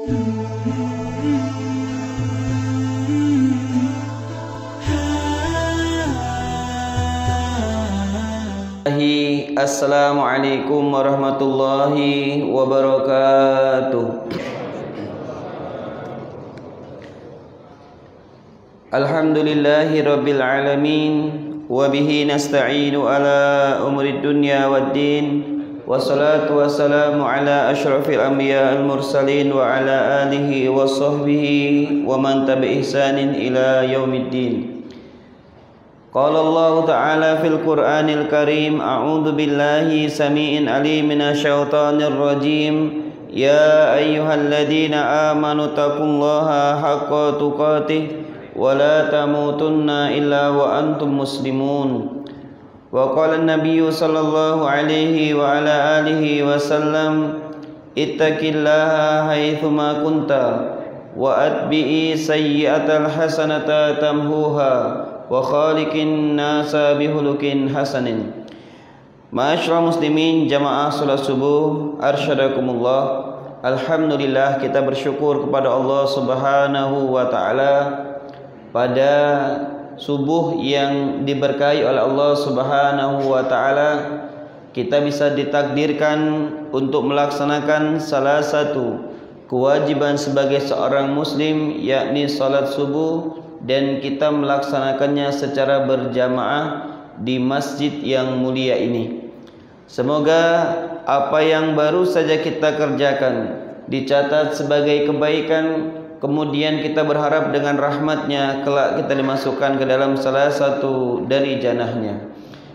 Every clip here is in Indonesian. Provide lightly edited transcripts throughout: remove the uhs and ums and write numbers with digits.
Assalamualaikum warahmatullahi wabarakatuh. Alhamdulillahi rabbil alamin, wa bihi nasta'inu ala umuri dunya waddin, wassalatu wassalamu ala asyrafil anbiya al mursalin wa ala alihi wa sahbihi wa man tabi ihsanin ila yaumiddin. Qala Allah Ta'ala fil Qur'anil Karim, a'udzu billahi samii'in 'aliim minasyaitonir rajim. Ya ayyuhalladzina amanu taqullaha haqqa tuqatih wa la tamutunna illa wa antum muslimun. Wa qala an-nabiyyu sallallahu alaihi wa ala alihi wasallam, ittaqillaha haitsuma kunta wa atbi'i sayyi'atal hasanata tamhuha wa khaliqin nasa bihulukin hasanin. Ma'asyiral muslimin, jamaah salat subuh, arsyadakumullah. Alhamdulillah, kita bersyukur kepada Allah Subhanahu wa taala pada subuh yang diberkahi oleh Allah Subhanahu wa taala. Kita bisa ditakdirkan untuk melaksanakan salah satu kewajiban sebagai seorang muslim, yakni salat subuh, dan kita melaksanakannya secara berjamaah di masjid yang mulia ini. Semoga apa yang baru saja kita kerjakan dicatat sebagai kebaikan, kemudian kita berharap dengan rahmatnya kelak kita dimasukkan ke dalam salah satu dari jannahnya.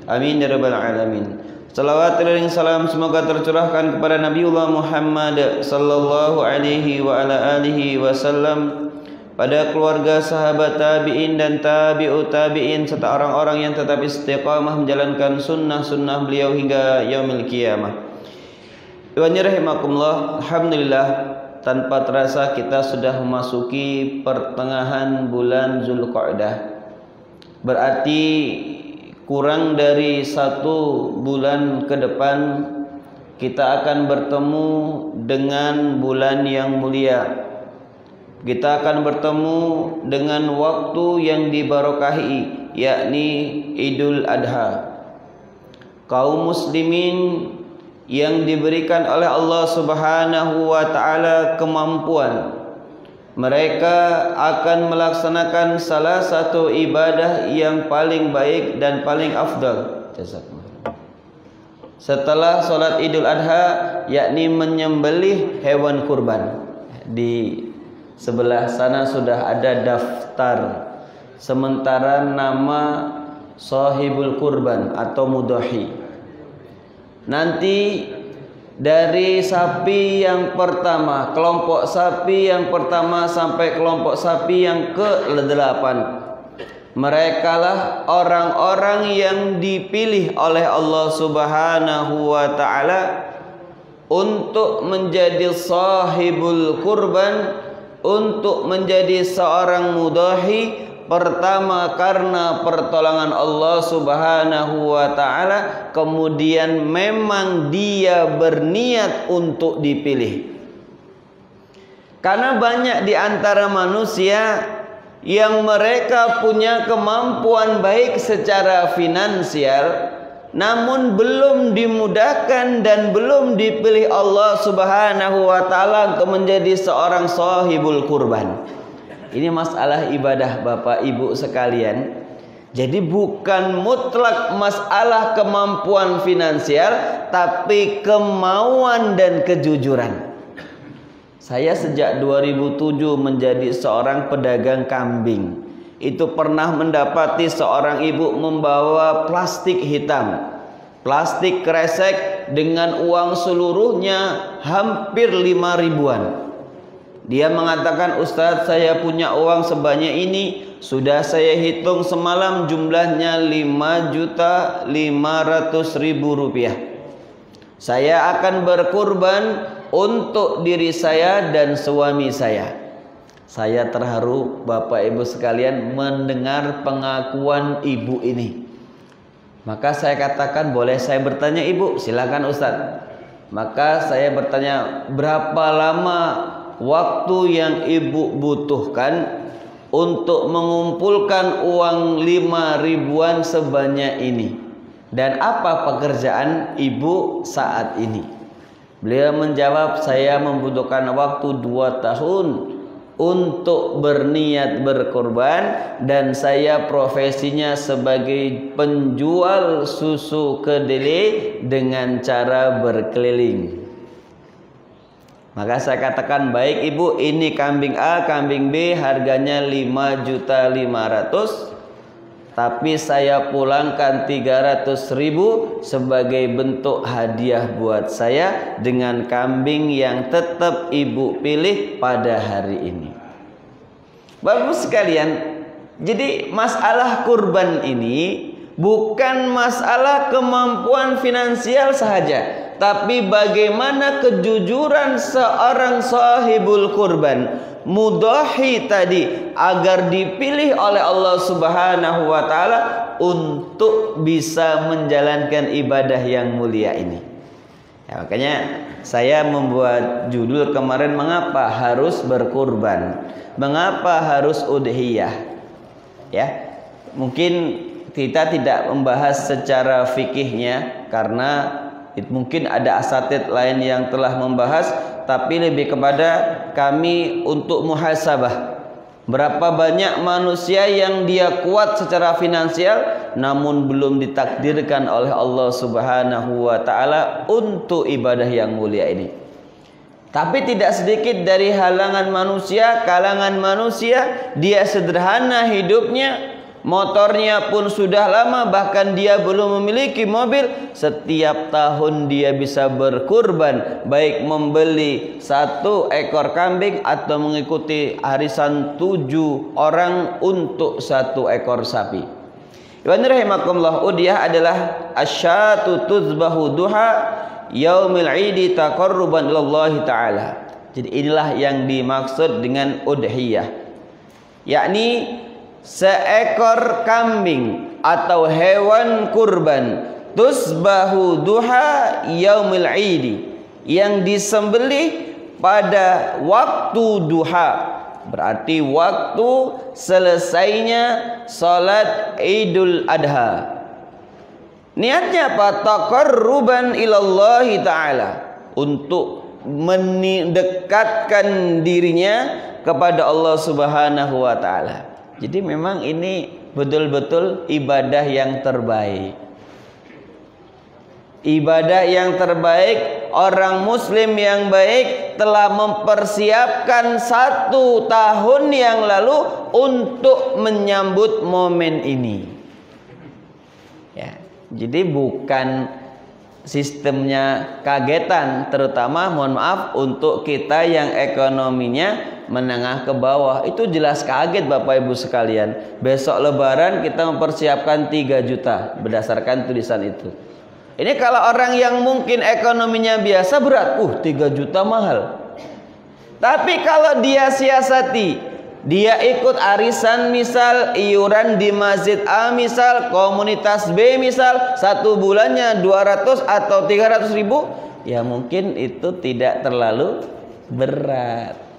Amin ya rabbal alamin. Salawat dan salam semoga tercurahkan kepada Nabiullah Muhammad sallallahu alaihi wa ala alihi wasallam, pada keluarga, sahabat, tabi'in dan tabi'ut tabi'in, serta orang-orang yang tetap istiqamah menjalankan sunnah-sunnah beliau hingga yaumil qiyamah. Iwan rahimakumullah, alhamdulillah, tanpa terasa kita sudah memasuki pertengahan bulan Zulqa'dah. Berarti kurang dari 1 bulan ke depan kita akan bertemu dengan bulan yang mulia. Kita akan bertemu dengan waktu yang dibarokahi, yakni Idul Adha. Kaum muslimin yang diberikan oleh Allah Subhanahu wa taala kemampuan, mereka akan melaksanakan salah satu ibadah yang paling baik dan paling afdal setelah sholat Idul Adha, yakni menyembelih hewan kurban. Di sebelah sana sudah ada daftar sementara nama sahibul kurban atau mudhahi. Nanti dari sapi yang pertama, kelompok sapi yang pertama sampai kelompok sapi yang ke-8, merekalah orang-orang yang dipilih oleh Allah Subhanahu wa taala untuk menjadi sahibul kurban, untuk menjadi seorang mudhahi. Pertama karena pertolongan Allah Subhanahu wa taala, kemudian memang dia berniat untuk dipilih. Karena banyak di antara manusia yang mereka punya kemampuan baik secara finansial, namun belum dimudahkan dan belum dipilih Allah Subhanahu wa taala untuk menjadi seorang sahibul kurban. Ini masalah ibadah Bapak Ibu sekalian. Jadi bukan mutlak masalah kemampuan finansial, tapi kemauan dan kejujuran. Saya sejak 2007 menjadi seorang pedagang kambing. Itu pernah mendapati seorang ibu membawa plastik hitam, plastik kresek dengan uang seluruhnya hampir 5 ribuan. Dia mengatakan, Ustadz, saya punya uang sebanyak ini, sudah saya hitung semalam jumlahnya 5.500.000 rupiah. Saya akan berkurban untuk diri saya dan suami saya. Saya terharu Bapak Ibu sekalian mendengar pengakuan ibu ini. Maka saya katakan, boleh saya bertanya Ibu? Silakan Ustadz. Maka saya bertanya, berapa lama waktu yang ibu butuhkan untuk mengumpulkan uang 5 ribuan sebanyak ini? Dan apa pekerjaan ibu saat ini? Beliau menjawab, saya membutuhkan waktu 2 tahun untuk berniat berkorban, dan saya profesinya sebagai penjual susu kedelai dengan cara berkeliling. Maka saya katakan, baik ibu, ini kambing A, kambing B harganya 5.500.000, tapi saya pulangkan 300.000 sebagai bentuk hadiah buat saya dengan kambing yang tetap ibu pilih pada hari ini. Bapak sekalian, jadi masalah kurban ini bukan masalah kemampuan finansial sahaja, tapi bagaimana kejujuran seorang sahibul kurban, mudhahi tadi, agar dipilih oleh Allah Subhanahu wa taala untuk bisa menjalankan ibadah yang mulia ini. Ya, makanya saya membuat judul kemarin, mengapa harus berkurban, mengapa harus udhiyah. Ya, mungkin kita tidak membahas secara fikihnya karena mungkin ada asatidz lain yang telah membahas, tapi lebih kepada kami untuk muhasabah. Berapa banyak manusia yang dia kuat secara finansial namun belum ditakdirkan oleh Allah Subhanahu wa taala untuk ibadah yang mulia ini. Tapi tidak sedikit dari kalangan manusia, dia sederhana hidupnya, motornya pun sudah lama, bahkan dia belum memiliki mobil. Setiap tahun dia bisa berkurban, baik membeli 1 ekor kambing atau mengikuti arisan 7 orang untuk 1 ekor sapi. Ibn rahimakumullah, udhiyah adalah asyatu tuzbahu duha yaumil idi taqarruban ilallahi ta'ala. Jadi inilah yang dimaksud dengan udhiyah, yakni seekor kambing atau hewan kurban tusbahu duha yaumil idi, yang disembelih pada waktu duha, berarti waktu selesainya salat Idul Adha. Niatnya apa? Taqarruban ilallahi ta'ala, untuk mendekatkan dirinya kepada Allah Subhanahu wa ta'ala. Jadi memang ini betul-betul ibadah yang terbaik. Ibadah yang terbaik, orang muslim yang baik telah mempersiapkan 1 tahun yang lalu untuk menyambut momen ini. Ya, jadi bukan sistemnya kagetan, terutama mohon maaf untuk kita yang ekonominya menengah ke bawah. Itu jelas kaget Bapak Ibu sekalian. Besok lebaran kita mempersiapkan 3 juta berdasarkan tulisan itu. Ini kalau orang yang mungkin ekonominya biasa berat, 3 juta mahal. Tapi kalau dia siasati, dia ikut arisan misal, iuran di masjid A misal, komunitas B misal, 1 bulannya 200 atau 300 ribu, ya mungkin itu tidak terlalu berat.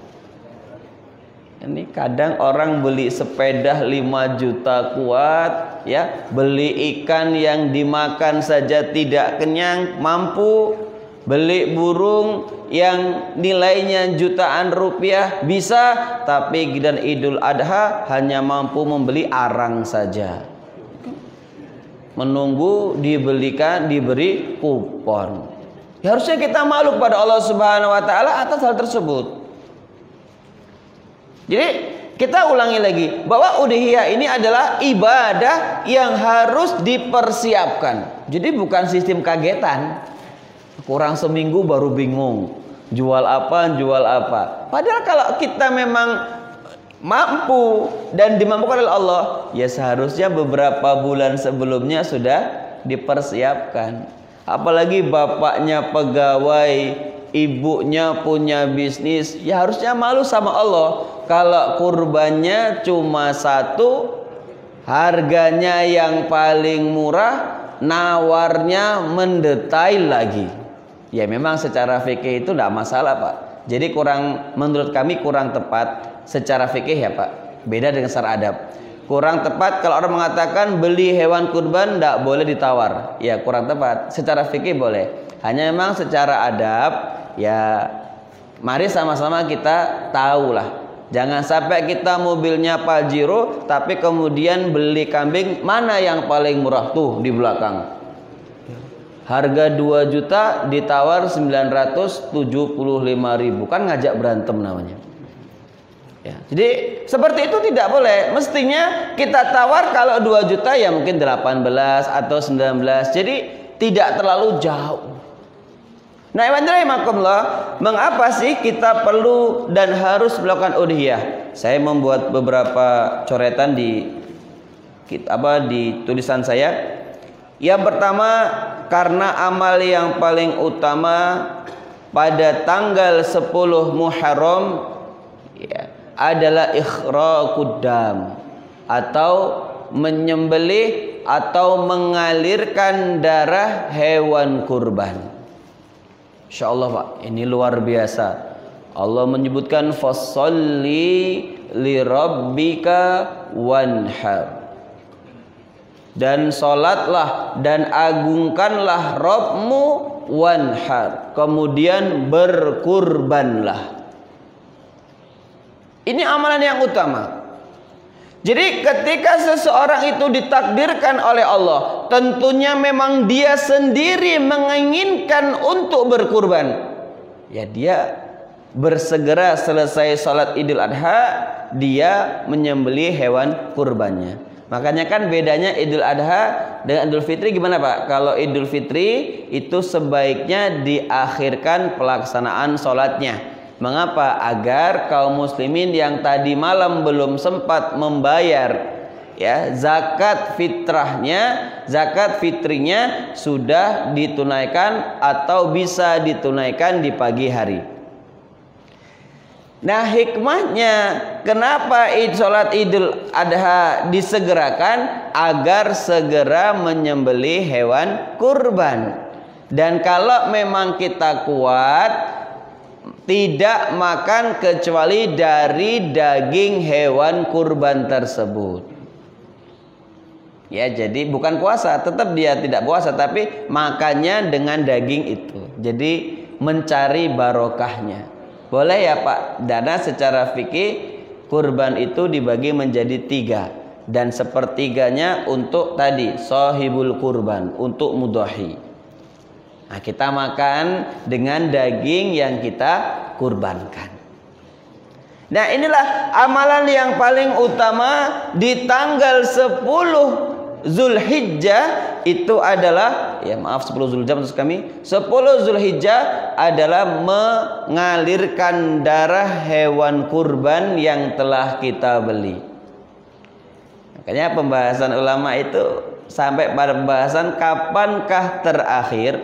Ini kadang orang beli sepeda 5 juta kuat, ya, beli ikan yang dimakan saja tidak kenyang mampu, beli burung yang nilainya jutaan rupiah bisa, tapi dan Idul Adha hanya mampu membeli arang saja, menunggu diberi kupon. Ya, harusnya kita malu kepada Allah Subhanahu wa taala atas hal tersebut. Jadi kita ulangi lagi bahwa udhiyah ini adalah ibadah yang harus dipersiapkan. Jadi bukan sistem kagetan. Kurang seminggu baru bingung jual apa. Padahal kalau kita memang mampu dan dimampukan oleh Allah, ya seharusnya beberapa bulan sebelumnya sudah dipersiapkan. Apalagi bapaknya pegawai, ibunya punya bisnis, ya harusnya malu sama Allah kalau kurbannya cuma 1, harganya yang paling murah, nawarnya mendetail lagi. Ya memang secara fikih itu tidak masalah Pak. Jadi menurut kami kurang tepat secara fikih ya Pak. Beda dengan secara adab. Kurang tepat kalau orang mengatakan beli hewan kurban tidak boleh ditawar. Ya kurang tepat. Secara fikih boleh. Hanya memang secara adab ya mari sama-sama kita tahulah. Jangan sampai kita mobilnya Pajero tapi kemudian beli kambing mana yang paling murah tuh di belakang. Harga 2 juta ditawar 975.000, kan ngajak berantem namanya. Ya, jadi seperti itu tidak boleh. Mestinya kita tawar kalau 2 juta ya mungkin 18 atau 19. Jadi tidak terlalu jauh. Nah, mengapa sih kita perlu dan harus melakukan udhiyah? Saya membuat beberapa coretan di tulisan saya. Yang pertama, karena amal yang paling utama pada tanggal 10 Muharram ya, adalah ikhraqud dam atau menyembelih atau mengalirkan darah hewan kurban. Insyaallah Pak, ini luar biasa. Allah menyebutkan fasholli li rabbika wanhar. Dan salatlah dan agungkanlah Rabbmu wanhar. Kemudian berkurbanlah. Ini amalan yang utama. Jadi ketika seseorang itu ditakdirkan oleh Allah, tentunya memang dia sendiri menginginkan untuk berkurban. Ya dia bersegera selesai salat Idul Adha, dia menyembelih hewan kurbannya. Makanya kan bedanya Idul Adha dengan Idul Fitri gimana Pak? Kalau Idul Fitri itu sebaiknya diakhirkan pelaksanaan sholatnya. Mengapa? Agar kaum muslimin yang tadi malam belum sempat membayar ya zakat fitrinya sudah ditunaikan atau bisa ditunaikan di pagi hari. Nah, hikmahnya kenapa sholat Idul Adha disegerakan? Agar segera menyembelih hewan kurban. Dan kalau memang kita kuat, tidak makan kecuali dari daging hewan kurban tersebut. Ya, jadi bukan puasa, tetap dia tidak puasa, tapi makannya dengan daging itu. Jadi mencari barokahnya. Boleh ya Pak, dana secara fikih kurban itu dibagi menjadi 3 dan sepertiganya untuk tadi sahibul kurban, untuk mudhahi. Nah, kita makan dengan daging yang kita kurbankan. Nah, inilah amalan yang paling utama di tanggal 10 Zulhijjah itu adalah 10 Zulhijjah maksud kami 10 Zulhijjah adalah mengalirkan darah hewan kurban yang telah kita beli. Makanya pembahasan ulama itu sampai pada pembahasan kapankah terakhir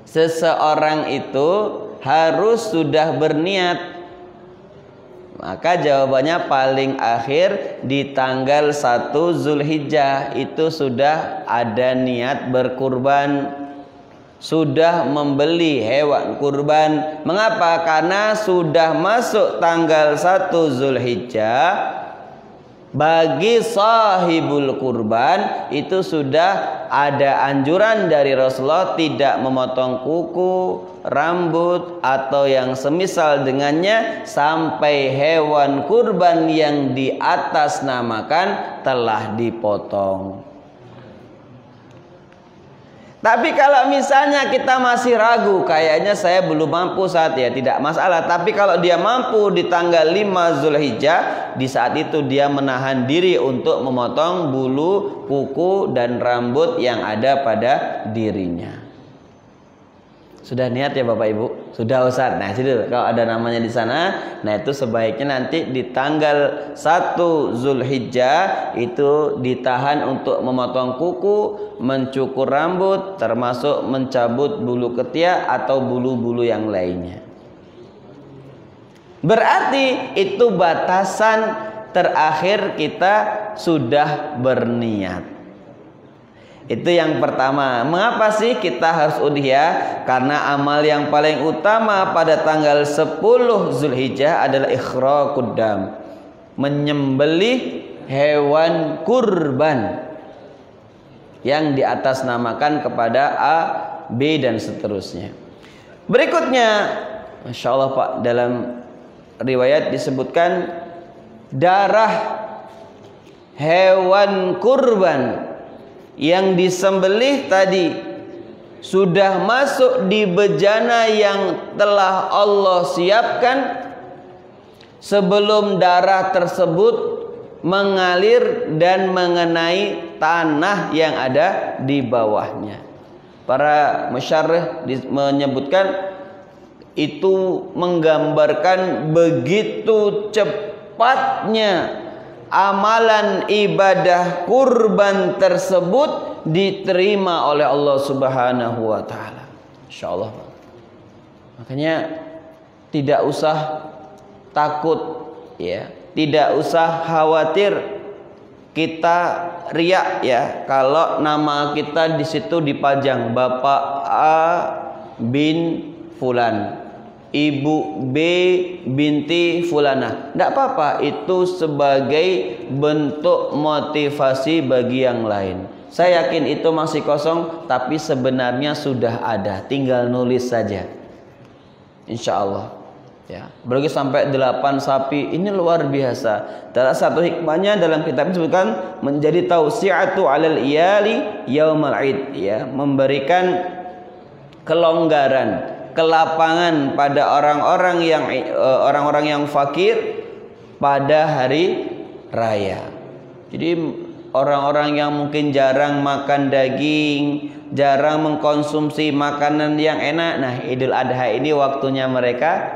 seseorang itu harus sudah berniat. Maka jawabannya paling akhir di tanggal 1 Zulhijjah itu sudah ada niat berkurban, sudah membeli hewan kurban. Mengapa? Karena sudah masuk tanggal 1 Zulhijjah. Bagi sahibul kurban itu sudah ada anjuran dari Rasulullah tidak memotong kuku, rambut atau yang semisal dengannya sampai hewan kurban yang di atas namakan telah dipotong. Tapi kalau misalnya kita masih ragu, kayaknya saya belum mampu saat ya, tidak masalah. Tapi kalau dia mampu di tanggal 5 Zulhijjah, di saat itu dia menahan diri untuk memotong bulu, kuku, dan rambut yang ada pada dirinya. Sudah niat ya Bapak Ibu? Sudah Ustaz. Nah, jadi kalau ada namanya di sana, nah itu sebaiknya nanti di tanggal 1 Zulhijjah itu ditahan untuk memotong kuku, mencukur rambut, termasuk mencabut bulu ketiak atau bulu-bulu yang lainnya. Berarti itu batasan terakhir kita sudah berniat. Itu yang pertama. Mengapa sih kita harus udhiyah? Karena amal yang paling utama pada tanggal 10 Zulhijjah adalah ikhraqud dam, menyembelih hewan kurban yang diatasnamakan kepada A, B dan seterusnya. Berikutnya, Masya Allah Pak, dalam riwayat disebutkan darah hewan kurban yang disembelih tadi sudah masuk di bejana yang telah Allah siapkan sebelum darah tersebut mengalir dan mengenai tanah yang ada di bawahnya. Para musyarrih menyebutkan itu menggambarkan begitu cepatnya amalan ibadah kurban tersebut diterima oleh Allah Subhanahu wa taala. Insyaallah. Makanya tidak usah takut ya, tidak usah khawatir kita riak ya kalau nama kita di situ dipajang Bapak A bin fulan, Ibu B binti fulana. Tidak apa-apa, itu sebagai bentuk motivasi bagi yang lain. Saya yakin itu masih kosong, tapi sebenarnya sudah ada, tinggal nulis saja. Insya Allah ya. Berarti sampai 8 sapi, ini luar biasa. Salah satu hikmahnya dalam kitab disebutkan menjadi tausi'atu 'alal iyali yaumal 'id ya, memberikan kelonggaran, kelapangan pada orang-orang yang fakir pada hari raya. Jadi orang-orang yang mungkin jarang makan daging, jarang mengkonsumsi makanan yang enak, nah Idul Adha ini waktunya mereka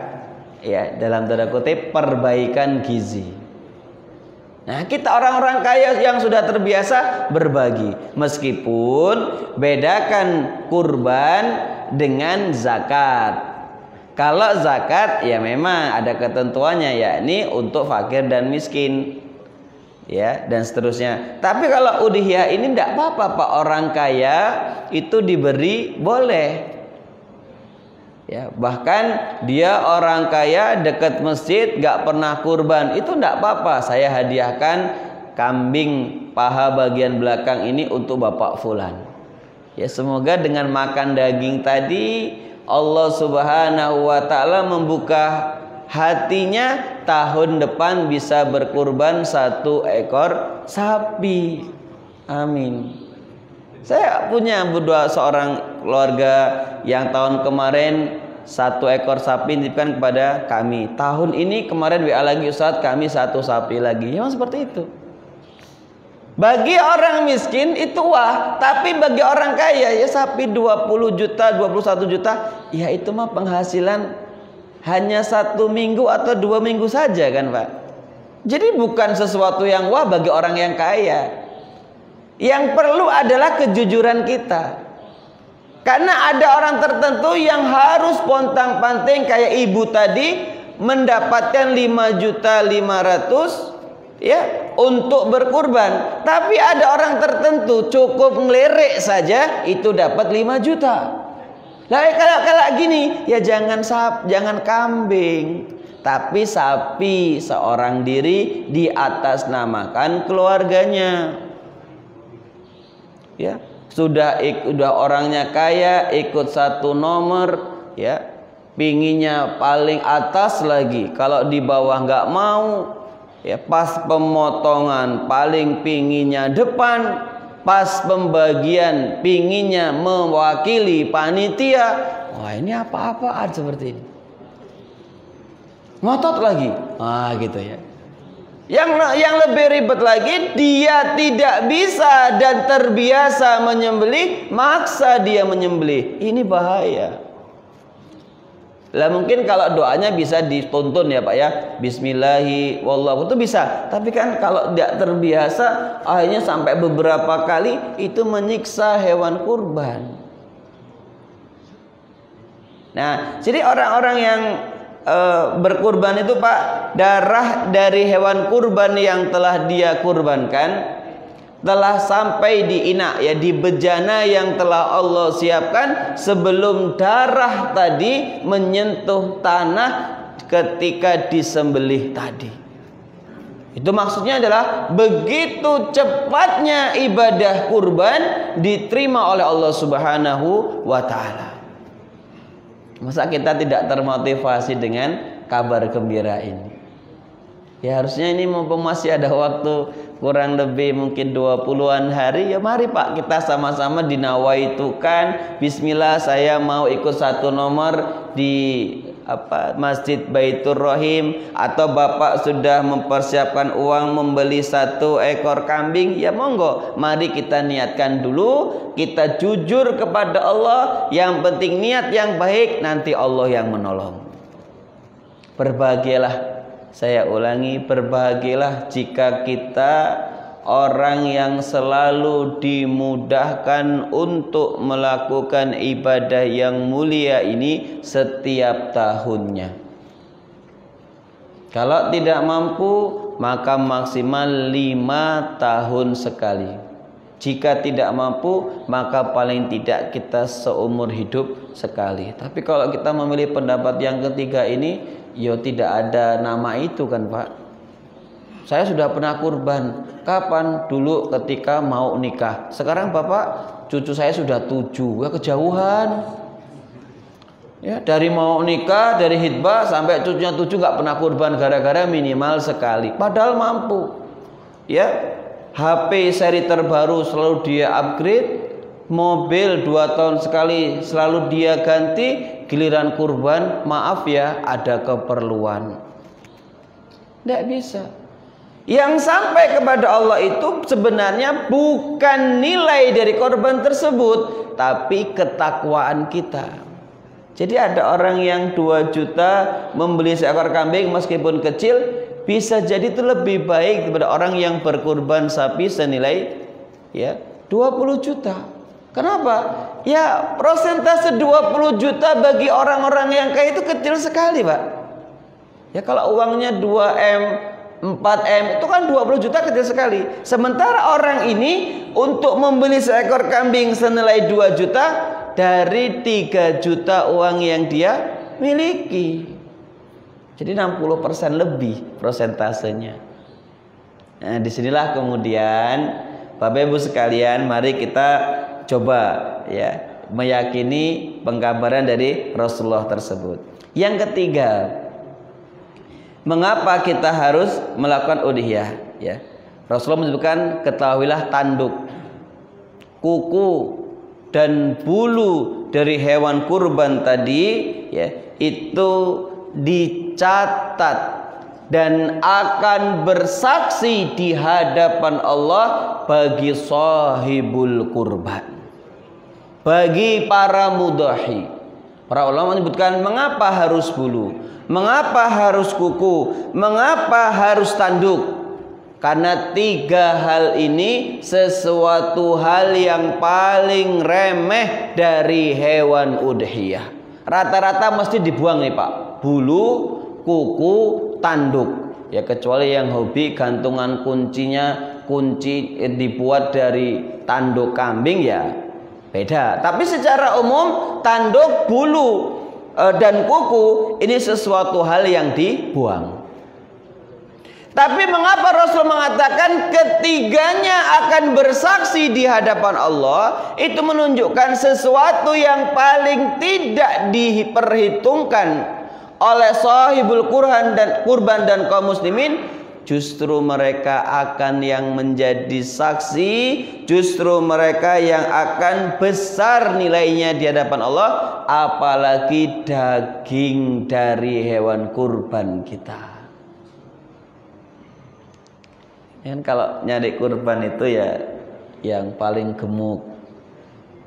ya dalam tanda kutip perbaikan gizi. Nah kita orang-orang kaya yang sudah terbiasa berbagi. Meskipun bedakan kurban dengan zakat. Kalau zakat ya memang ada ketentuannya, yakni untuk fakir dan miskin ya dan seterusnya. Tapi kalau udhiyah ini tidak apa-apa Pak, orang kaya itu diberi boleh. Ya, bahkan dia orang kaya dekat masjid gak pernah kurban, itu tidak apa-apa. Saya hadiahkan kambing paha bagian belakang ini untuk Bapak fulan. Ya semoga dengan makan daging tadi Allah Subhanahu wa taala membuka hatinya, tahun depan bisa berkurban 1 ekor sapi. Amin. Saya punya seorang keluarga yang tahun kemarin 1 ekor sapi dititipkan kepada kami. Tahun ini kemarin WA lagi, Ustaz kami 1 sapi lagi. Memang seperti itu. Bagi orang miskin itu wah, tapi bagi orang kaya ya sapi 20 juta, 21 juta, ya itu mah penghasilan hanya 1 minggu atau 2 minggu saja kan Pak. Jadi bukan sesuatu yang wah bagi orang yang kaya. Yang perlu adalah kejujuran kita. Karena ada orang tertentu yang harus pontang-panting kayak ibu tadi mendapatkan 5.500.000 ya untuk berkurban. Tapi ada orang tertentu cukup ngelerek saja itu dapat 5 juta. Lah kalau gini ya jangan kambing, tapi sapi seorang diri di atas namakan keluarganya. Ya, sudah orangnya kaya ikut 1 nomor ya, pinginnya paling atas lagi, kalau di bawah nggak mau ya, pas pemotongan paling pinginnya depan, pas pembagian pinginnya mewakili panitia. Wah ini apa-apaan seperti ini, ngotot lagi gitu ya. Yang lebih ribet lagi, dia tidak bisa dan terbiasa menyembelih, maksa dia menyembelih. Ini bahaya. Lah mungkin kalau doanya bisa dituntun ya Pak ya, Bismillahi wallahu itu bisa. Tapi kan kalau tidak terbiasa, akhirnya sampai beberapa kali itu menyiksa hewan kurban. Nah, jadi orang-orang yang berkurban itu Pak, darah dari hewan kurban yang telah dia kurbankan telah sampai di inak, ya, di bejana yang telah Allah siapkan sebelum darah tadi menyentuh tanah ketika disembelih tadi. Itu maksudnya adalah begitu cepatnya ibadah kurban diterima oleh Allah Subhanahu wa taala. Masa kita tidak termotivasi dengan kabar gembira ini? Ya harusnya ini mumpung masih ada waktu kurang lebih mungkin 20-an hari, ya mari Pak kita sama-sama dinawaitukan, bismillah saya mau ikut 1 nomor di Masjid Baitur Rahim, atau Bapak sudah mempersiapkan uang membeli 1 ekor kambing, ya monggo mari kita niatkan dulu, kita jujur kepada Allah, yang penting niat yang baik, nanti Allah yang menolong. Berbahagialah, saya ulangi, berbahagialah jika kita orang yang selalu dimudahkan untuk melakukan ibadah yang mulia ini setiap tahunnya. Kalau tidak mampu, maka maksimal 5 tahun sekali. Jika tidak mampu, maka paling tidak kita seumur hidup sekali. Tapi kalau kita memilih pendapat yang ketiga ini, ya tidak ada nama itu kan Pak. Saya sudah pernah kurban. Kapan? Dulu ketika mau nikah. Sekarang Bapak, cucu saya sudah 7, ya kejauhan. Ya, dari mau nikah, dari hitbah sampai cucunya 7 nggak pernah kurban gara-gara minimal sekali. Padahal mampu. Ya, HP seri terbaru selalu dia upgrade, mobil 2 tahun sekali selalu dia ganti. Giliran kurban, maaf ya, ada keperluan. Tidak bisa. Yang sampai kepada Allah itu sebenarnya bukan nilai dari korban tersebut, tapi ketakwaan kita. Jadi ada orang yang 2 juta membeli seekor kambing meskipun kecil, bisa jadi itu lebih baik daripada orang yang berkurban sapi senilai ya 20 juta. Kenapa? Ya prosentase 20 juta bagi orang-orang yang kaya itu kecil sekali Pak. Ya kalau uangnya 2M, 4M itu kan 20 juta kecil sekali. Sementara orang ini untuk membeli seekor kambing senilai 2 juta dari 3 juta uang yang dia miliki. Jadi 60% lebih prosentasenya. Nah disinilah kemudian Bapak Ibu sekalian, mari kita coba ya meyakini pengkabaran dari Rasulullah tersebut. Yang ketiga, mengapa kita harus melakukan udhiyah? Ya, Rasulullah menyebutkan ketahuilah tanduk, kuku dan bulu dari hewan kurban tadi, ya itu dicatat dan akan bersaksi di hadapan Allah bagi sahibul kurban, bagi para mudhahi. Para ulama menyebutkan mengapa harus bulu, mengapa harus kuku, mengapa harus tanduk. Karena 3 hal ini sesuatu hal yang paling remeh dari hewan udhiyah. Rata-rata mesti dibuang nih Pak, bulu, kuku, tanduk. Ya kecuali yang hobi gantungan kuncinya, kunci dibuat dari tanduk kambing ya beda. Tapi secara umum tanduk, bulu dan kuku ini sesuatu hal yang dibuang. Tapi mengapa Rasul mengatakan ketiganya akan bersaksi di hadapan Allah? Itu menunjukkan sesuatu yang paling tidak diperhitungkan oleh sahibul kurban dan kaum muslimin. Justru mereka akan yang menjadi saksi, justru mereka yang akan besar nilainya di hadapan Allah, apalagi daging dari hewan kurban kita. Kan kalau nyari kurban itu ya yang paling gemuk,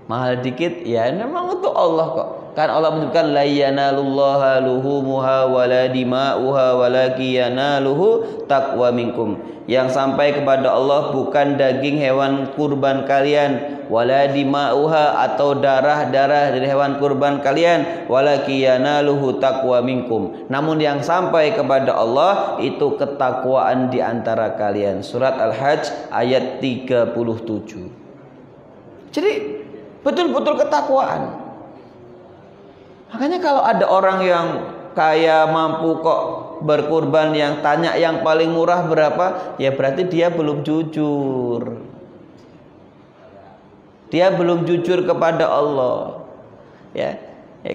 mahal dikit ya memang untuk Allah kok. Kan Allah menyebutkan la yanalullaha luhumuha wala dima'uha walakin yanaluhu taqwa minkum. Yang sampai kepada Allah bukan daging hewan kurban kalian, wala dima'uha atau darah-darah dari hewan kurban kalian, walaki yanaluhu taqwa minkum. Namun yang sampai kepada Allah itu ketakwaan di antara kalian. Surat Al-Hajj ayat 37. Jadi betul-betul ketakwaan. Makanya kalau ada orang yang kaya mampu kok berkurban, yang tanya yang paling murah berapa, ya berarti dia belum jujur. Dia belum jujur kepada Allah. Ya,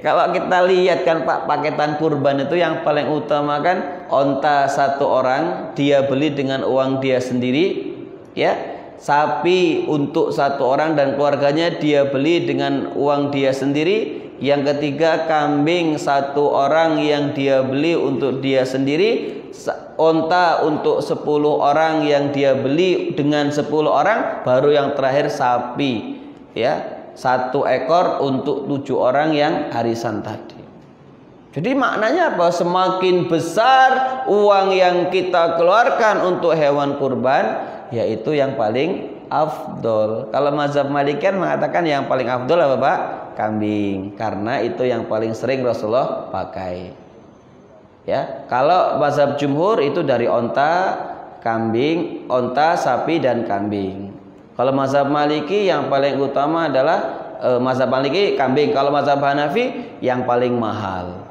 kalau kita lihat kan Pak, paketan kurban itu yang paling utama kan onta satu orang dia beli dengan uang dia sendiri, ya. Sapi untuk satu orang dan keluarganya dia beli dengan uang dia sendiri. Yang ketiga, kambing satu orang yang dia beli untuk dia sendiri. Onta untuk 10 orang yang dia beli dengan 10 orang. Baru yang terakhir sapi, ya, 1 ekor untuk 7 orang yang arisan tadi. Jadi maknanya apa? Semakin besar uang yang kita keluarkan untuk hewan kurban, yaitu yang paling afdol. Kalau mazhab Malikian mengatakan yang paling afdol apa Pak? Kambing, karena itu yang paling sering Rasulullah pakai. Ya, kalau mazhab jumhur itu dari onta, kambing, onta, sapi dan kambing. Kalau mazhab Maliki yang paling utama adalah mazhab Maliki kambing. Kalau mazhab Hanafi yang paling mahal.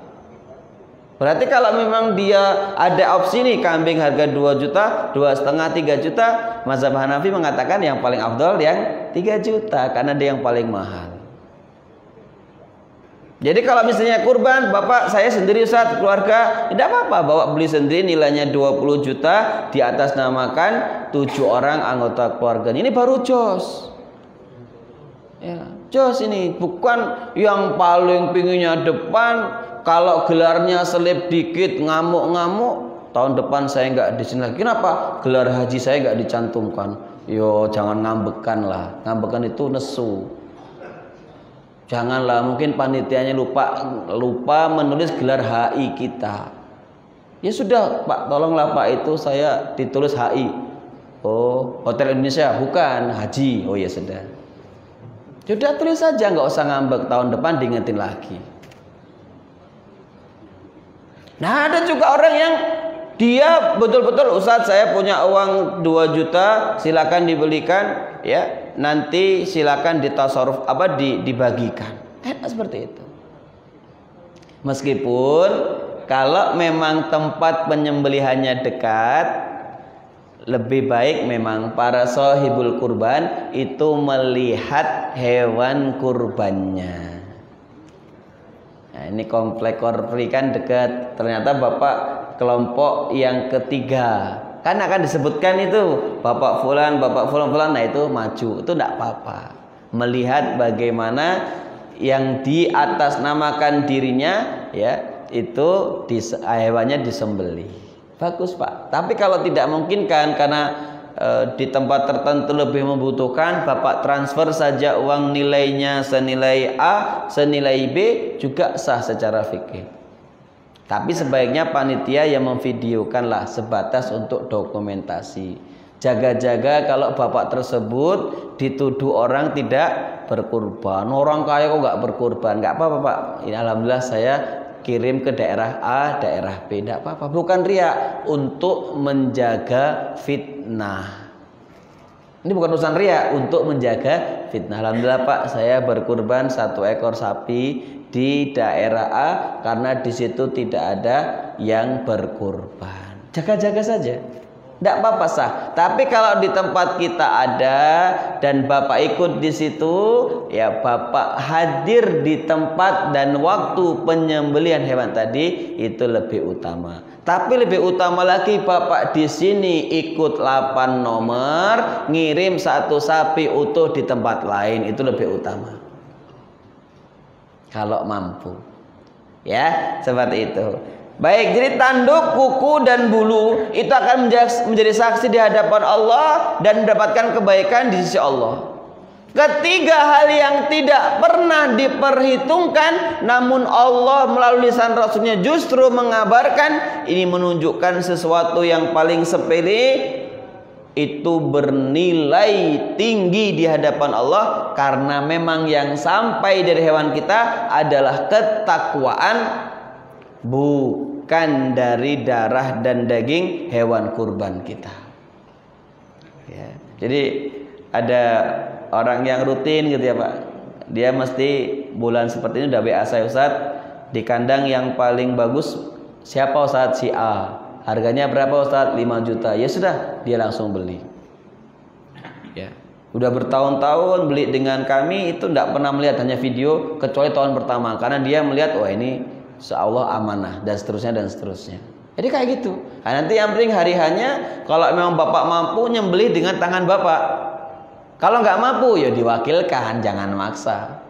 Berarti kalau memang dia ada opsi nih kambing harga 2 juta, 2,5, 3 juta, mazhab Hanafi mengatakan yang paling afdol yang 3 juta karena dia yang paling mahal. Jadi kalau misalnya kurban, Bapak saya sendiri Ustaz, keluarga, tidak apa-apa, bawa beli sendiri nilainya 20 juta, di atas namakan 7 orang anggota keluarga. Ini baru jos. Ya, jos ini bukan yang paling pinginnya depan, kalau gelarnya selip dikit ngamuk-ngamuk, tahun depan saya nggak di sini lagi. Kenapa? Gelar haji saya nggak dicantumkan. Yo, jangan ngambekan lah. Ngambekan itu nesu. Janganlah, mungkin panitianya lupa menulis gelar HI kita. Ya sudah Pak, tolonglah Pak, itu saya ditulis HI. Oh, Hotel Indonesia, bukan haji. Oh ya sudah. Sudah tulis saja, nggak usah ngambek, tahun depan diingetin lagi. Nah, ada juga orang yang dia betul-betul, Ustaz saya punya uang 2 juta, silakan dibelikan, ya. Nanti silakan ditasarruf dibagikan. Seperti itu. Meskipun kalau memang tempat penyembelihannya dekat, lebih baik memang para sahibul kurban itu melihat hewan kurbannya. Nah, ini komplek Korpri kan dekat. Ternyata Bapak kelompok yang ketiga. Kan akan disebutkan itu Bapak Fulan, nah itu maju. Itu tidak apa-apa. Melihat bagaimana yang di atas namakan dirinya, ya, itu hewannya disembelih. Bagus Pak. Tapi kalau tidak mungkin kan, karena di tempat tertentu lebih membutuhkan, Bapak transfer saja uang nilainya senilai A, senilai B, juga sah secara fikih. Tapi sebaiknya panitia yang memvideokanlah sebatas untuk dokumentasi. Jaga-jaga kalau bapak tersebut dituduh orang tidak berkurban. Orang kaya kok nggak berkurban? Nggak apa-apa Pak. Ini alhamdulillah saya kirim ke daerah A, daerah B. Nggak apa-apa. Bukan riya, untuk menjaga fitnah. Ini bukan urusan riya, untuk menjaga fitnah. Alhamdulillah Pak, saya berkurban 1 ekor sapi di daerah A karena di situ tidak ada yang berkurban. Jaga-jaga saja, tidak apa-apa sah. Tapi kalau di tempat kita ada dan Bapak ikut di situ, ya Bapak hadir di tempat dan waktu penyembelihan hewan tadi, itu lebih utama. Tapi lebih utama lagi Bapak di sini ikut 8 nomor, ngirim 1 sapi utuh di tempat lain, itu lebih utama. Kalau mampu, ya seperti itu. Baik, jadi tanduk, kuku dan bulu itu akan menjadi saksi di hadapan Allah dan mendapatkan kebaikan di sisi Allah. Ketiga hal yang tidak pernah diperhitungkan, namun Allah melalui lisan Rasulnya justru mengabarkan, ini menunjukkan sesuatu yang paling sepele, itu bernilai tinggi di hadapan Allah, karena memang yang sampai dari hewan kita adalah ketakwaan, bukan dari darah dan daging hewan kurban kita. Ya, jadi ada orang yang rutin gitu ya Pak, dia mesti bulan seperti ini udah WA saya, Ustaz, di kandang yang paling bagus siapa Ustaz? Si A. Harganya berapa Ustaz? 5 juta. Ya sudah, dia langsung beli. Ya, udah bertahun-tahun beli dengan kami, itu tidak pernah melihat hanya video, kecuali tahun pertama, karena dia melihat wah ini seolah amanah dan seterusnya dan seterusnya. Jadi kayak gitu. Nah, nanti yang penting hari hanya kalau memang Bapak mampu nyembelih dengan tangan Bapak. Kalau nggak mampu ya diwakilkan, jangan maksa.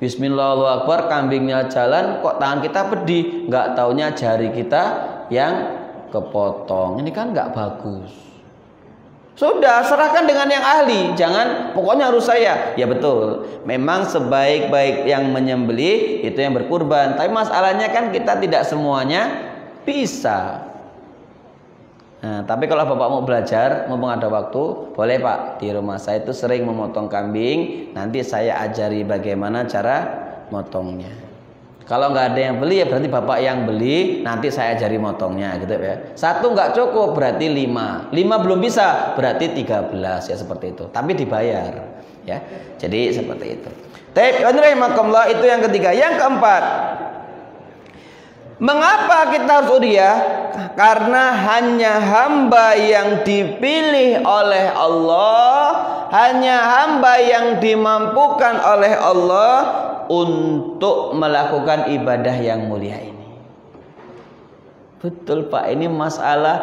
Bismillah, Allahu Akbar, kambingnya jalan, kok tangan kita pedih, nggak taunya jari kita yang kepotong. Ini kan nggak bagus. Sudah, serahkan dengan yang ahli, jangan pokoknya harus saya. Ya betul, memang sebaik-baik yang menyembelih itu yang berkurban, tapi masalahnya kan kita tidak semuanya bisa. Nah, tapi kalau Bapak mau belajar, mumpung ada waktu, boleh Pak, di rumah saya itu sering memotong kambing, nanti saya ajari bagaimana cara motongnya. Kalau nggak ada yang beli ya berarti Bapak yang beli, nanti saya ajari motongnya gitu ya. 1 nggak cukup berarti 5 belum bisa berarti 13 ya, seperti itu. Tapi dibayar ya. Jadi seperti itu. Rahimakumullah, itu yang ketiga. Yang keempat, mengapa kita harus udhiyah? Karena hanya hamba yang dipilih oleh Allah, hanya hamba yang dimampukan oleh Allah untuk melakukan ibadah yang mulia ini. Betul Pak, ini masalah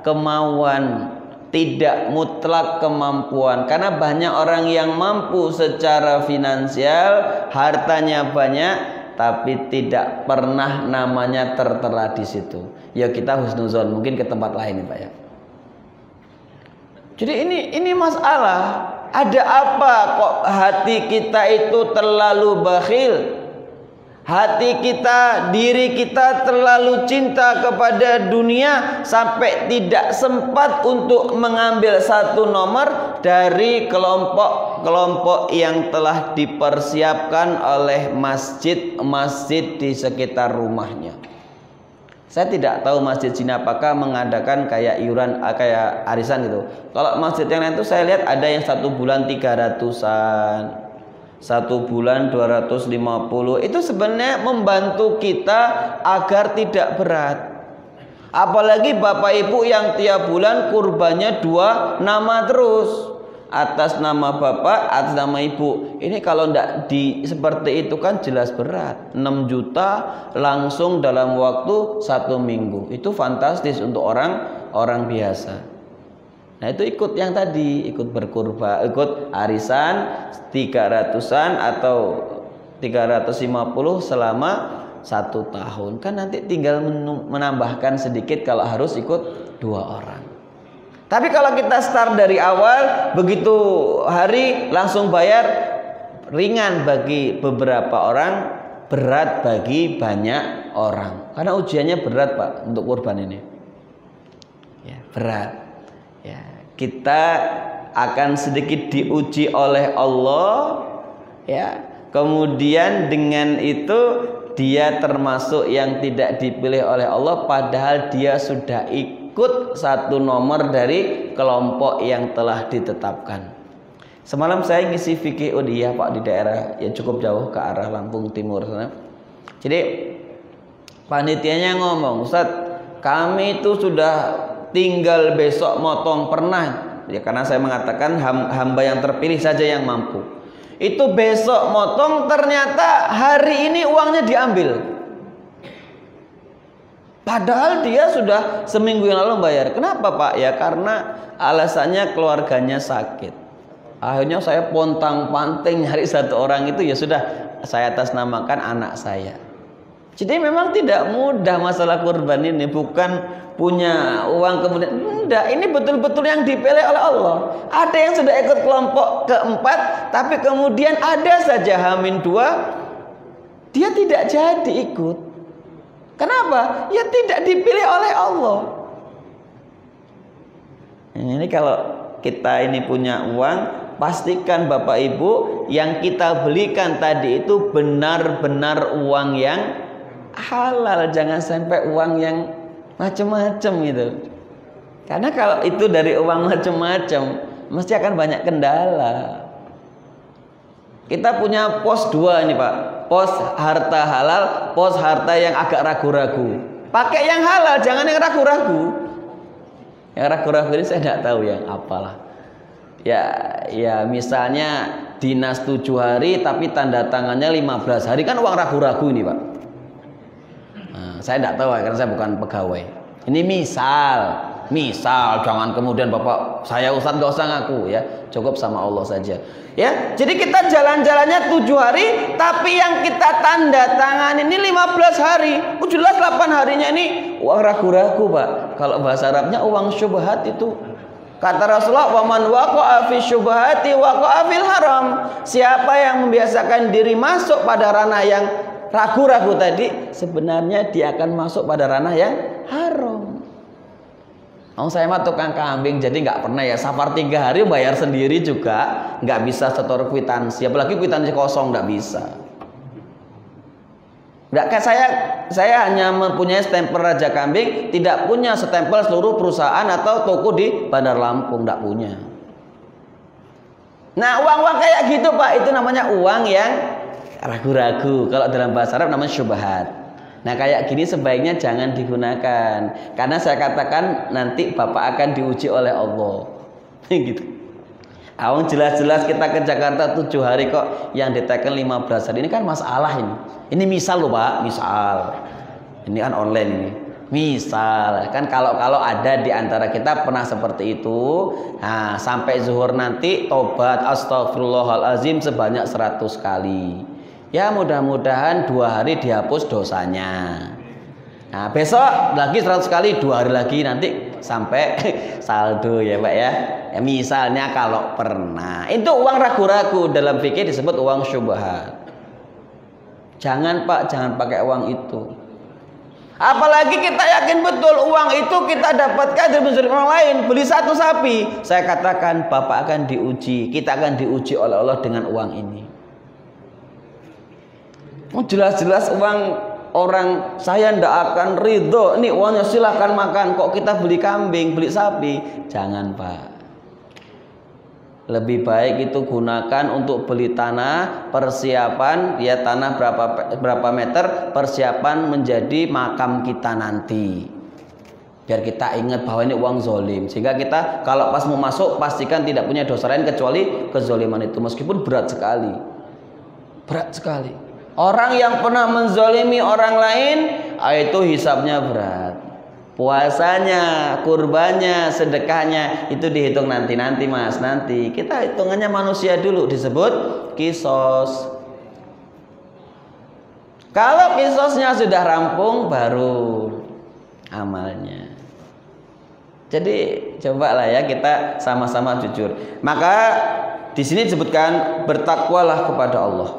kemauan, tidak mutlak kemampuan. Karena banyak orang yang mampu secara finansial, hartanya banyak, tapi tidak pernah namanya tertera di situ. Ya kita husnuzon, mungkin ke tempat lain Pak ya. Jadi ini masalah. Ada apa kok hati kita itu terlalu bakhil? Hati kita, diri kita terlalu cinta kepada dunia sampai tidak sempat untuk mengambil 1 nomor dari kelompok-kelompok yang telah dipersiapkan oleh masjid-masjid di sekitar rumahnya. Saya tidak tahu masjid sini apakah mengadakan kayak iuran, kayak arisan gitu. Kalau masjid yang lain itu saya lihat ada yang 1 bulan 300-an, 1 bulan 250. Itu sebenarnya membantu kita agar tidak berat. Apalagi Bapak Ibu yang tiap bulan kurbannya 2 nama terus, atas nama Bapak, atas nama Ibu. Ini kalau tidak seperti itu kan jelas berat. 6 juta langsung dalam waktu 1 minggu. Itu fantastis untuk orang biasa. Nah itu ikut yang tadi, ikut berkurban, ikut arisan 300-an atau 350 selama 1 tahun. Kan nanti tinggal menambahkan sedikit kalau harus ikut 2 orang. Tapi kalau kita start dari awal, begitu hari langsung bayar, ringan bagi beberapa orang, berat bagi banyak orang. Karena ujiannya berat Pak untuk kurban ini. Ya, berat. Ya, kita akan sedikit diuji oleh Allah. Ya, kemudian dengan itu dia termasuk yang tidak dipilih oleh Allah, padahal dia sudah ikut 1 nomor dari kelompok yang telah ditetapkan. Semalam saya ngisi fikih udhiyah Pak di daerah yang cukup jauh ke arah Lampung Timur sana. Jadi panitianya ngomong, Ustaz, kami itu sudah tinggal besok motong pernah. Ya karena saya mengatakan hamba yang terpilih saja yang mampu. Itu besok motong, ternyata hari ini uangnya diambil. Padahal dia sudah seminggu yang lalu bayar. Kenapa Pak? Ya karena alasannya keluarganya sakit. Akhirnya saya pontang-panting nyari 1 orang itu, ya sudah saya atasnamakan anak saya. Jadi memang tidak mudah masalah kurban ini. Bukan punya uang kemudian. Enggak, ini betul-betul yang dipilih oleh Allah. Ada yang sudah ikut kelompok keempat, tapi kemudian ada saja H-2 dia tidak jadi ikut. Kenapa? Ya tidak dipilih oleh Allah. Ini kalau kita ini punya uang, pastikan Bapak Ibu yang kita belikan tadi itu benar-benar uang yang halal, jangan sampai uang yang macam-macam gitu. Karena kalau itu dari uang macam-macam, mesti akan banyak kendala. Kita punya pos 2 ini Pak, pos harta halal, pos harta yang agak ragu-ragu. Pakai yang halal, jangan yang ragu-ragu. Yang ragu-ragu ini saya tidak tahu yang apalah. Ya misalnya dinas 7 hari tapi tanda tangannya 15 hari, kan uang ragu-ragu ini Pak. Nah, saya tidak tahu karena saya bukan pegawai. Ini misal jangan kemudian Bapak, saya Ustadz gak usah ngaku ya, cukup sama Allah saja ya. Jadi kita jalan-jalannya 7 hari tapi yang kita tanda tangan ini 15 hari. Jelas 8 harinya ini uang ragu-ragu Pak. Kalau bahasa Arabnya uang syubhat itu. Kata Rasulullah, "Waman waqa'a fi syubhati waqa'a fil haram." Siapa yang membiasakan diri masuk pada ranah yang ragu-ragu tadi, sebenarnya dia akan masuk pada ranah yang haram. Saya mah tukang kambing, jadi nggak pernah ya safar 3 hari bayar sendiri juga, nggak bisa setor kwitansi, apalagi kwitansi kosong nggak bisa. Nggak kayak saya hanya mempunyai stempel Raja Kambing, tidak punya stempel seluruh perusahaan atau toko di Bandar Lampung, nggak punya. Nah uang-uang kayak gitu Pak, itu namanya uang yang ragu-ragu. Kalau dalam bahasa Arab namanya syubhat. Nah kayak gini sebaiknya jangan digunakan, karena saya katakan nanti Bapak akan diuji oleh Allah. Gitu. Awang jelas-jelas kita ke Jakarta 7 hari kok yang diteken 15 hari. Ini kan masalah ini. Ini misal loh Pak, misal. Ini kan online ini. Misal kan kalau ada di antara kita pernah seperti itu, nah sampai zuhur nanti tobat astagfirullahalazim sebanyak 100 kali. Ya mudah-mudahan 2 hari dihapus dosanya. Nah besok lagi 100 kali, 2 hari lagi nanti sampai saldo ya Pak ya. Ya misalnya kalau pernah. Itu uang ragu-ragu, dalam fikih disebut uang syubhat. Jangan Pak, jangan pakai uang itu. Apalagi kita yakin betul uang itu kita dapatkan dari menzulim orang lain. Beli 1 sapi, saya katakan Bapak akan diuji, kita akan diuji oleh Allah dengan uang ini. Jelas-jelas uang orang, saya ndak akan ridho. Ini uangnya silahkan makan, kok kita beli kambing, beli sapi. Jangan Pak. Lebih baik itu gunakan untuk beli tanah, persiapan ya, tanah berapa meter, persiapan menjadi makam kita nanti. Biar kita ingat bahwa ini uang zolim, sehingga kita kalau pas mau masuk pastikan tidak punya dosa lain kecuali kezoliman itu, meskipun berat sekali. Berat sekali. Orang yang pernah menzolimi orang lain, itu hisabnya berat. Puasanya, kurbannya, sedekahnya itu dihitung nanti Mas, nanti. Kita hitungannya manusia dulu, disebut kisos. Kalau kisosnya sudah rampung baru amalnya. Jadi cobalah ya kita sama-sama jujur. Maka di sini disebutkan bertakwalah kepada Allah.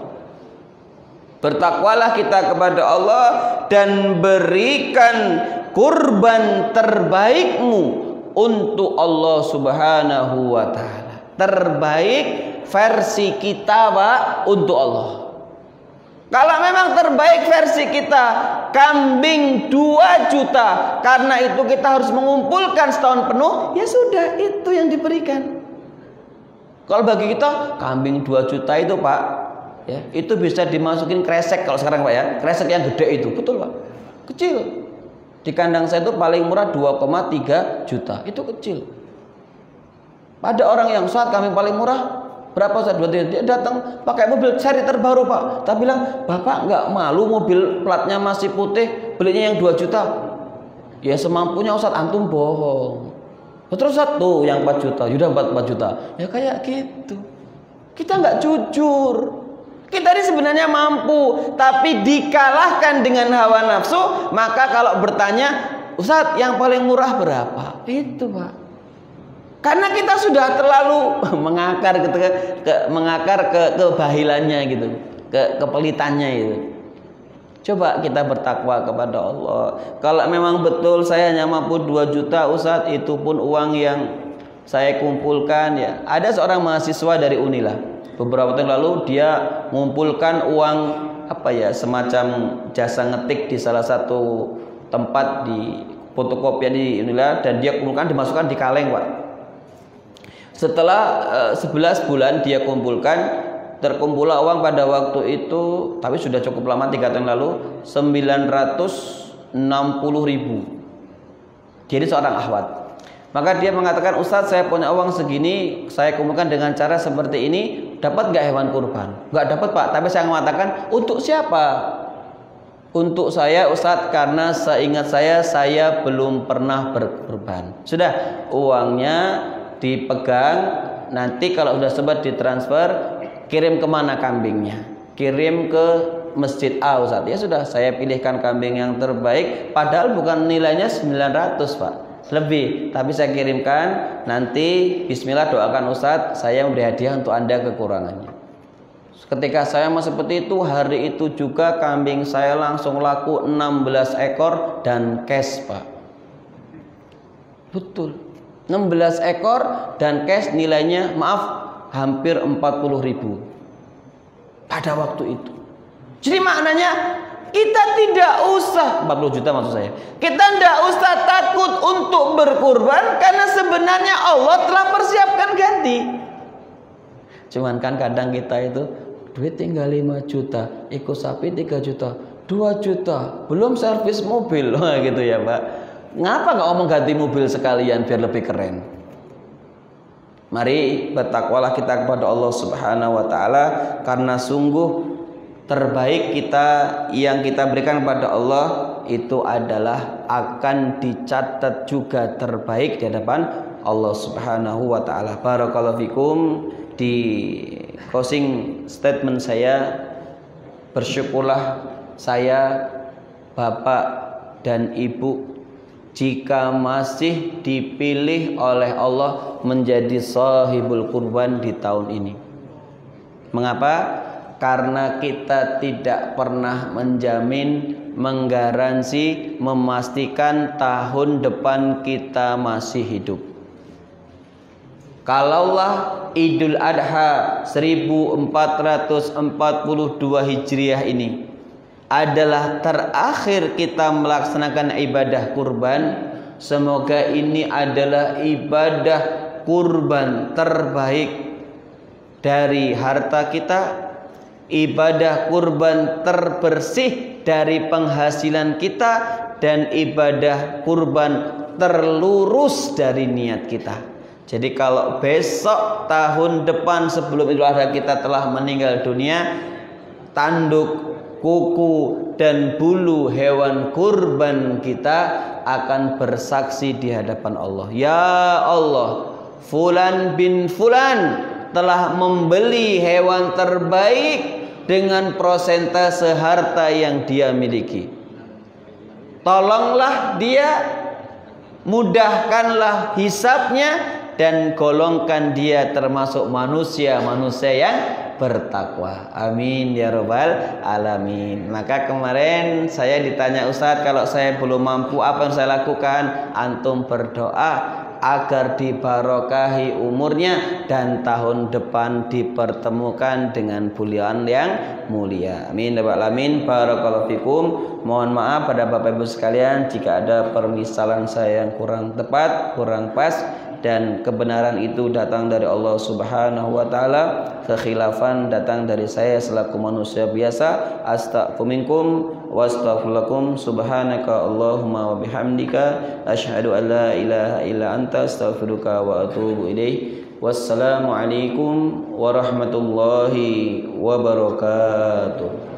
Bertakwalah kita kepada Allah dan berikan kurban terbaikmu untuk Allah Subhanahu wa taala. Terbaik versi kita Pak untuk Allah. Kalau memang terbaik versi kita kambing 2 juta, karena itu kita harus mengumpulkan setahun penuh, ya sudah itu yang diberikan. Kalau bagi kita kambing 2 juta itu Pak, ya, itu bisa dimasukin kresek kalau sekarang Pak ya, kresek yang gede itu, betul Pak, kecil. Di kandang saya itu paling murah 2,3 juta, itu kecil. Ada orang yang saat kambing paling murah berapa saat dia datang pakai mobil seri terbaru Pak, tapi bilang Bapak nggak malu mobil platnya masih putih, belinya yang 2 juta. Ya semampunya Ustaz, antum bohong. Terus satu yang 4 juta, sudah 4 juta. Ya kayak gitu. Kita nggak jujur. Kita ini sebenarnya mampu, tapi dikalahkan dengan hawa nafsu. Maka kalau bertanya, Ustaz yang paling murah berapa? Itu Pak. Karena kita sudah terlalu mengakar ke kebahilannya gitu, ke kepelitannya itu. Coba kita bertakwa kepada Allah. Kalau memang betul saya hanya mampu 2 juta Ustaz, itu pun uang yang saya kumpulkan ya. Ada seorang mahasiswa dari Unila. Beberapa tahun lalu dia mengumpulkan uang semacam jasa ngetik di salah satu tempat di fotokopian di Unila, dan dia kumpulkan dimasukkan di kaleng, Pak. Setelah 11 bulan dia kumpulkan, terkumpullah uang pada waktu itu, tapi sudah cukup lama, 3 tahun lalu, 960.000. Jadi seorang akhwat. Maka dia mengatakan, Ustadz, saya punya uang segini, saya kumpulkan dengan cara seperti ini, dapat nggak hewan kurban? Nggak dapat, Pak. Tapi saya mengatakan, untuk siapa? Untuk saya, Ustadz, karena seingat saya belum pernah berkurban. Sudah, uangnya dipegang, nanti kalau sudah sempat ditransfer, kirim kemana kambingnya? Kirim ke Masjid A, Ustaz. Ya sudah, saya pilihkan kambing yang terbaik, padahal bukan nilainya 900, Pak, lebih, tapi saya kirimkan, nanti bismillah doakan Ustaz, saya memberi hadiah untuk Anda kekurangannya. Ketika saya masih seperti itu, hari itu juga kambing saya langsung laku 16 ekor dan cash, Pak. Betul, 16 ekor dan cash, nilainya hampir 40.000 pada waktu itu. Jadi maknanya kita tidak usah 40 juta maksud saya. Kita tidak usah takut untuk berkurban, karena sebenarnya Allah telah persiapkan ganti. Cuman kan kadang kita itu duit tinggal 5 juta, ikut sapi 3 juta, 2 juta, belum servis mobil, gitu ya, Pak. Ngapa nggak ngomong ganti mobil sekalian biar lebih keren? Mari bertakwalah kita kepada Allah Subhanahu wa taala, karena sungguh terbaik kita yang kita berikan kepada Allah itu adalah akan dicatat juga terbaik di hadapan Allah Subhanahu wa taala. Barakallahu fikum. Di closing statement saya, bersyukurlah saya, Bapak dan Ibu, jika masih dipilih oleh Allah menjadi sahibul kurban di tahun ini. Mengapa? Karena kita tidak pernah menjamin, menggaransi, memastikan tahun depan kita masih hidup. Kalaulah Idul Adha 1442 Hijriah ini adalah terakhir kita melaksanakan ibadah kurban, semoga ini adalah ibadah kurban terbaik dari harta kita, ibadah kurban terbersih dari penghasilan kita, dan ibadah kurban terlurus dari niat kita. Jadi kalau besok tahun depan sebelum Idul Adha kita telah meninggal dunia, tanduk, kuku, dan bulu hewan kurban kita akan bersaksi di hadapan Allah. Ya Allah, Fulan bin Fulan telah membeli hewan terbaik dengan prosentase harta yang dia miliki. Tolonglah dia, mudahkanlah hisabnya, dan golongkan dia termasuk manusia-manusia yang bertakwa. Amin ya rabbal alamin. Maka kemarin saya ditanya, Ustadz, kalau saya belum mampu apa yang saya lakukan? Antum berdoa agar dibarokahi umurnya dan tahun depan dipertemukan dengan bulan yang mulia. Amin ya rabbal alamin. Barakallahu fikum. Mohon maaf pada Bapak Ibu sekalian jika ada permisalan saya yang kurang tepat, kurang pas, dan kebenaran itu datang dari Allah Subhanahu wa taala, kekhilafan datang dari saya selaku manusia biasa. Astaghfiru minkum wa astaghfirullakum. Subhanaka Allahumma wa bihamdika asyhadu an la ilaha illa anta astaghfiruka wa atubu ilaik. Wassalamu alaikum warahmatullahi wabarakatuh.